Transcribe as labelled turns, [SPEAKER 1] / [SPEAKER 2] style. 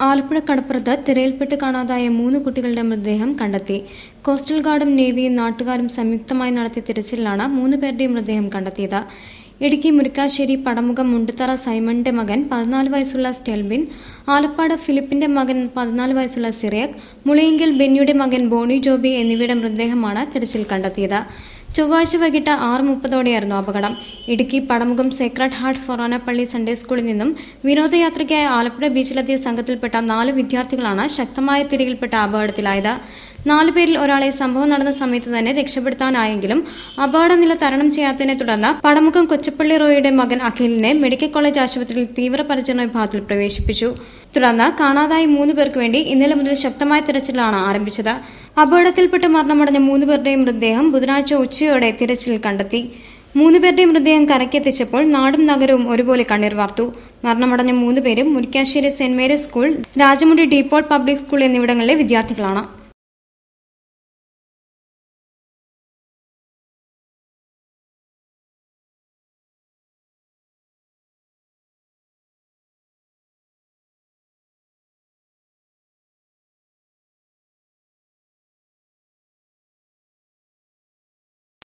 [SPEAKER 1] ആലപ്പുഴ കടപ്പുറത്ത് തിരയിൽപ്പെട്ട് കാണാതായ 3 കുട്ടികളുടെ മൃതദേഹം കണ്ടെത്തി. കോസ്റ്റൽ ഗാർഡും നേവിയും നാട്ടുകാരും സംയുക്തമായി നടത്തിയ തിരച്ചിലിലാണ് 3 പേരുടെയും മൃതദേഹം കണ്ടെത്തിയത്. ഇടുക്കി മുരിക്കാശ്ശേരി പടമുഖം മുണ്ടുത്തറ സൈമണിന്റെ മകൻ 14 വയസ്സുള്ള സ്റ്റെൽബിൻ, ആലപ്പാട് ഫിലിപ്പിന്റെ മകൻ 14 വയസ്സുള്ള സിറിയക്, മുളയെങ്കിൽ ബെന്നിയുടെ മകൻ ബോണി ജോബി എന്നിവയുടെ മൃതദേഹമാണ് തിരച്ചിൽ കണ്ടെത്തിയത്. ചൊവ്വാഴ്ച വൈകിട്ട് 6:30ഓടെയായിരുന്നു അപകടം. ഇടുക്കി പടമുഖം സേക്രഡ് ഹാർട്ട് ഫൊറാന പള്ളി സൺഡേ സ്കൂളിൽ നിന്നും വിനോദയാത്രയ്ക്കായി ആലപ്പുഴ ബീച്ചിലെത്തിയ സംഘത്തിൽപ്പെട്ട 4 വിദ്യാർത്ഥികളാണ് ശക്തമായ തിരയിൽപ്പെട്ട അപകടത്തിലായത്. 4 പേരിൽ ഒരാളെ സംഭവം നടന്ന സമയത്ത് തന്നെ രക്ഷപ്പെടുത്താനായെങ്കിലും അപകടനില തരണം ചെയ്യാത്തതിനെ തുടർന്ന് പടമുഖം കൊച്ചപ്പള്ളി റോയിയുടെ മകൻ അഖിലിനെ മെഡിക്കൽ കോളേജ് ആശുപത്രിയിൽ തീവ്രപരിചരണ വിഭാഗത്തിൽ പ്രവേശിപ്പിച്ചു. തുടർന്ന് കാണാതായ 3 പേർക്ക് വേണ്ടി ഇന്നലെ മുതൽ ശക്തമായ തിരച്ചിലാണ് ആരംഭിച്ചത്. അപകടത്തിൽപ്പെട്ട് മരണമടഞ്ഞ 3 പേരുടെയും മൃതദേഹം ബുധനാഴ്ച ഉച്ചയോടെ തിരച്ചിൽ കണ്ടെത്തി. 3 പേരുടെയും മൃതദേഹം കരയ്ക്കെത്തിച്ചപ്പോൾ നാടും നഗരവും ഒരുപോലെ കണ്ണീർ വാർത്തു. മരണമടഞ്ഞ 3 പേരും Murikkassery saint Mary's school, Rajamudi De Paul public school എന്നിവിടങ്ങളിലെ വിദ്യാർത്ഥികളാണ്.